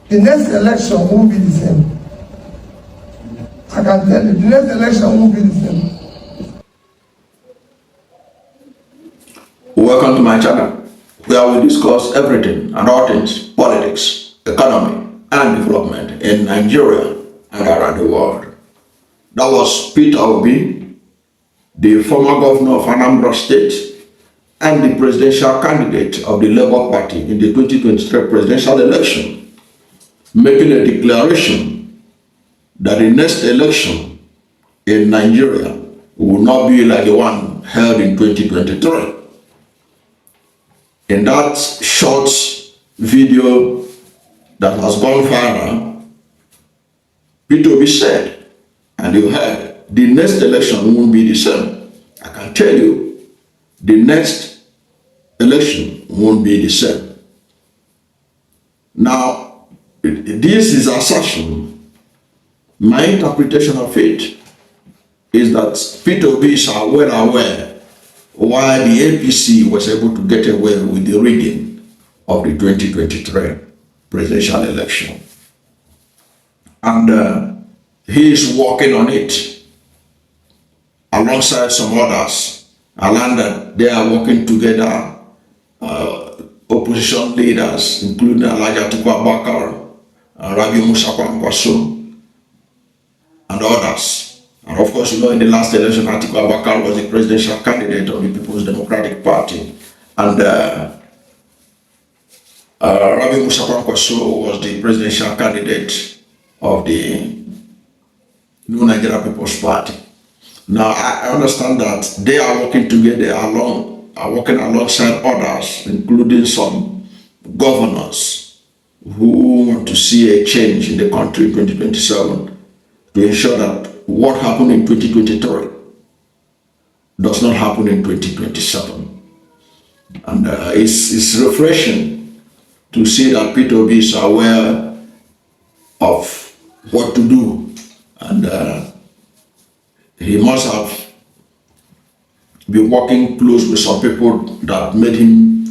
the next election won't be the same. I can tell you, the next election won't be the same. Welcome to my channel, where we discuss everything and all things, politics, economy, and development in Nigeria and around the world. That was Peter Obi, the former governor of Anambra State and the presidential candidate of the Labour Party in the 2023 presidential election, making a declaration that the next election in Nigeria will not be like the one held in 2023. In that short video that has gone viral, Peter Obi said, and you heard, the next election won't be the same. I can tell you, the next election won't be the same. Now, this is assertion. My interpretation of it is that Peter Obi is well aware why the APC was able to get away with the rigging of the 2023 presidential election. And he is working on it alongside some others. And they are working together, opposition leaders, including Elijah Atiku Abubakar, Rabi Musa Kwankwaso, and others. And of course, you know, in the last election, Atiku Abubakar was the presidential candidate of the People's Democratic Party. And Rabi Musa Kwankwaso was the presidential candidate of the New Nigeria People's Party. Now, I understand that they are working together working alongside others, including some governors who want to see a change in the country in 2027 to ensure that what happened in 2023 does not happen in 2027. And it's refreshing to see that Peter Obi is aware of what to do, and he must have been working close with some people that made him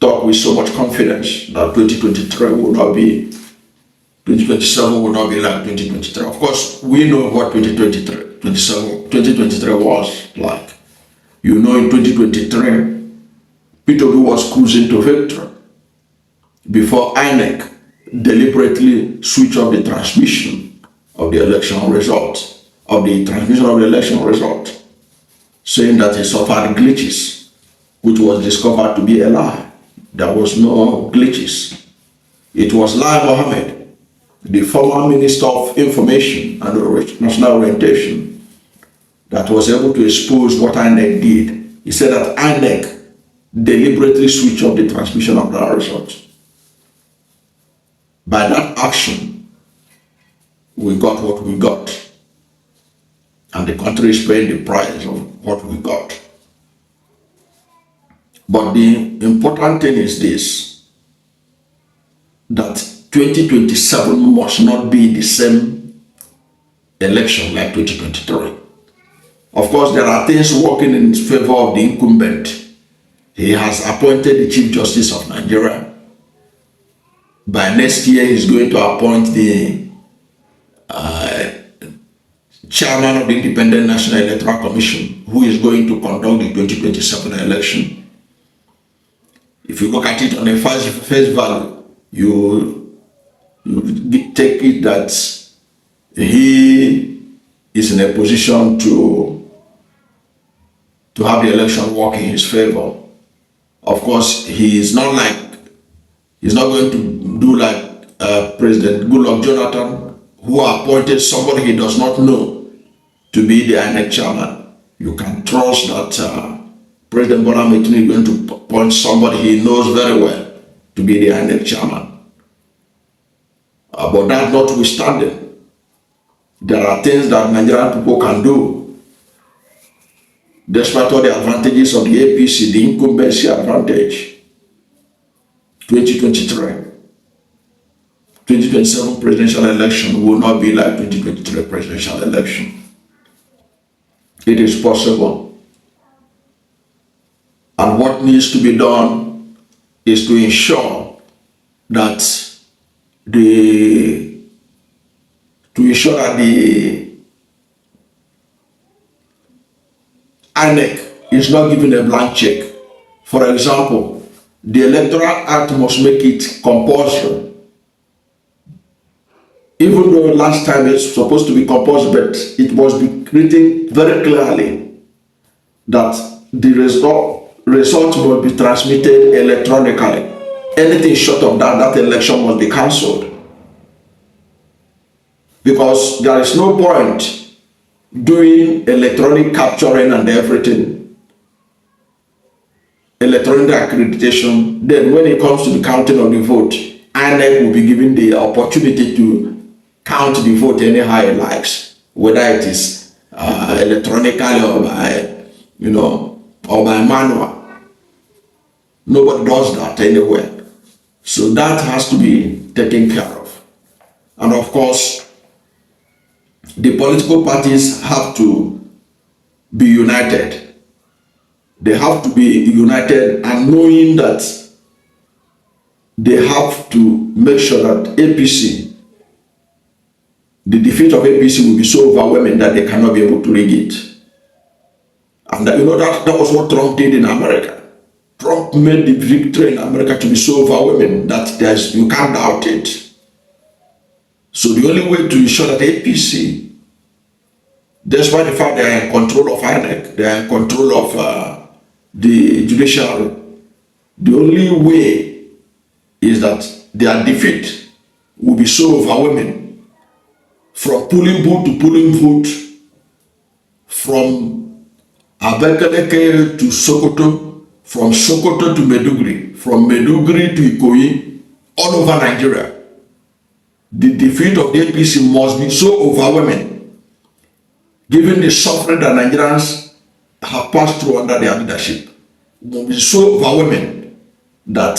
talk with so much confidence that 2023 will not be, 2027 will not be like 2023. Of course, we know what 2023 was like. You know, in 2023, Peter Obi was cruising to victory before INEC deliberately switched off the transmission of the election result. Saying that he suffered glitches, which was discovered to be a lie. There was no glitches. It was Lai Mohammed, the former Minister of Information and National Orientation, that was able to expose what INEC did. He said that INEC deliberately switched off the transmission of the results. By that action, we got what we got. And the country is paying the price of what we got. But the important thing is this, that 2027 must not be the same election like 2023. Of course, there are things working in favor of the incumbent. He has appointed the Chief Justice of Nigeria. By next year, he's going to appoint the chairman of the Independent National Electoral Commission, who is going to conduct the 2027 election. If you look at it on a face value, you take it that he is in a position to have the election work in his favor. Of course, he is not going to do like President Goodluck Jonathan, who appointed somebody he does not know to be the INEC chairman. You can trust that President Bola Tinubu is going to appoint somebody he knows very well to be the INEC chairman. But that notwithstanding, there are things that Nigerian people can do, despite all the advantages of the APC, the incumbency advantage. 2027 presidential election will not be like 2023 presidential election. It is possible. And what needs to be done is to ensure that to ensure that the INEC is not given a blank check. For example, the Electoral Act must make it compulsory. Even though last time it's supposed to be compulsory, but it must be written very clearly that the result must be transmitted electronically. Anything short of that election must be cancelled. Because there is no point doing electronic capturing and everything, electronic accreditation, then when it comes to the counting of the vote, INEC will be given the opportunity to count the vote anyhow it likes, whether it is electronically or by, or by manual. Nobody does that anywhere. So that has to be taken care of. And of course, the political parties have to be united. They have to be united and knowing that they have to make sure that APC, the defeat of APC will be so overwhelming that they cannot be able to rig it. And that was what Trump did in America. Trump made the victory in America to be so overwhelming that you can't doubt it. So the only way to ensure that APC, despite the fact they are in control of INEC, they are in control of the judiciary, the only way is that their defeat will be so overwhelming, from polling booth to polling booth, from Abakaleke to Sokoto, from Sokoto to Maiduguri, from Maiduguri to Ikoyi, all over Nigeria. The defeat of the APC must be so overwhelming, given the suffering that Nigerians have passed through under their leadership. It must be so overwhelming that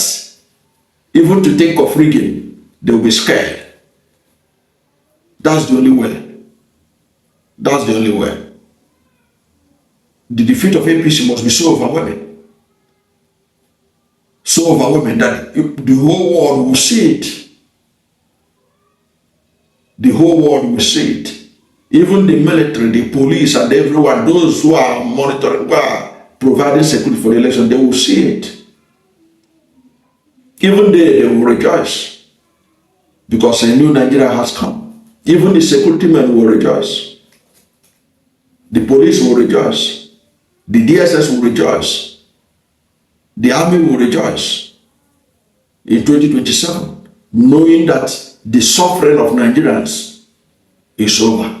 even to think of rigging, they will be scared. That's the only way. That's the only way. The defeat of APC must be so overwhelming. So overwhelming that the whole world will see it. The whole world will see it. Even the military, the police, and everyone, those who are monitoring, who are providing security for the election, they will see it. Even they will rejoice because a new Nigeria has come. Even the security men will rejoice. The police will rejoice. The DSS will rejoice. The army will rejoice in 2027, knowing that the suffering of Nigerians is over,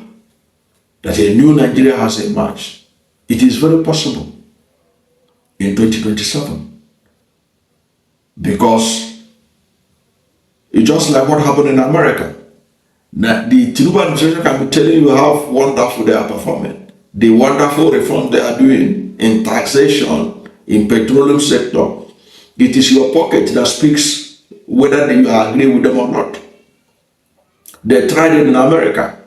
that a new Nigeria has emerged. It is very possible in 2027, because it's just like what happened in America. Now, the Tinubu administration can be telling you how wonderful they are performing, the wonderful reforms they are doing in taxation, in petroleum sector. It is your pocket that speaks whether you agree with them or not. They tried it in America.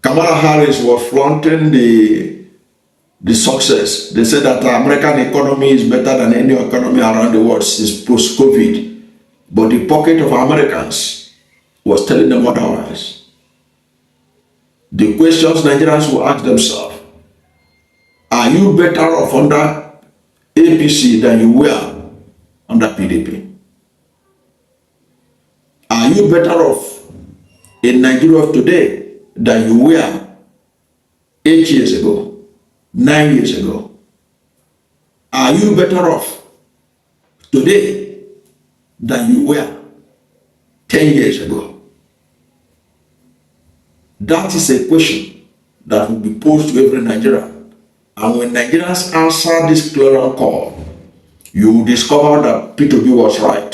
Kamala Harris was flaunting the success. They said that the American economy is better than any economy around the world since post-COVID. But the pocket of Americans was telling them otherwise. The questions Nigerians will ask themselves: are you better off under APC than you were under PDP? Are you better off in Nigeria of today than you were 8 years ago, 9 years ago? Are you better off today than you were 10 years ago? That is a question that will be posed to every Nigerian. And when Nigerians answer this clarion call, you will discover that Peter Obi was right.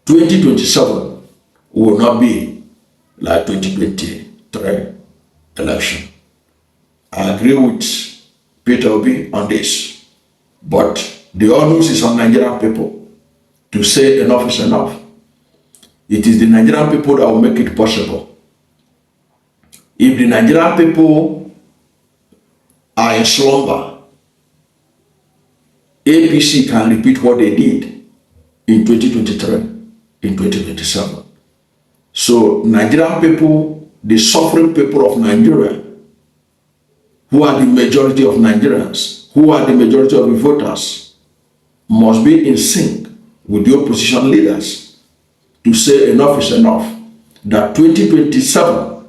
2027 will not be like 2023 election. I agree with Peter Obi on this, but the onus is on Nigerian people to say enough is enough. It is the Nigerian people that will make it possible. If the Nigerian people are in slumber, APC can repeat what they did in 2023. in 2027. So Nigerian people, the suffering people of Nigeria, who are the majority of Nigerians, who are the majority of the voters, must be in sync with the opposition leaders to say enough is enough, that 2027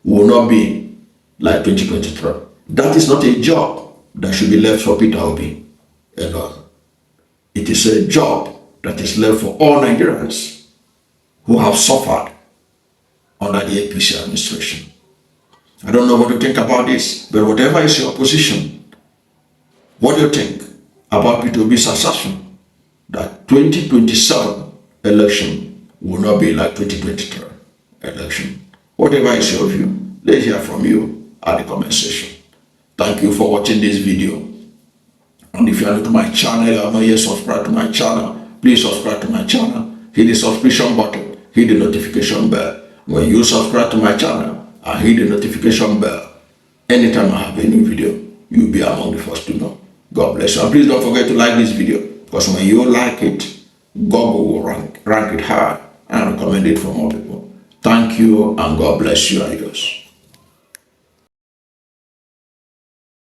will not be like 2023. That is not a job that should be left for Peter Obi alone. It is a job that is left for all Nigerians who have suffered under the APC administration. I don't know what you think about this, but whatever is your position, what do you think about Peter Obi's assertion that 2027 election will not be like 2023 election? Whatever is your view, let's hear from you at the comment section. Thank you for watching this video. And if you are new to my channel, you are not yet subscribed to my channel, please subscribe to my channel. Hit the subscription button, hit the notification bell. When you subscribe to my channel and hit the notification bell, anytime I have a new video, you'll be among the first to know. God bless you. And please don't forget to like this video, because when you like it, Google will rank it high and recommend it for more people. Thank you, and God bless you and yours.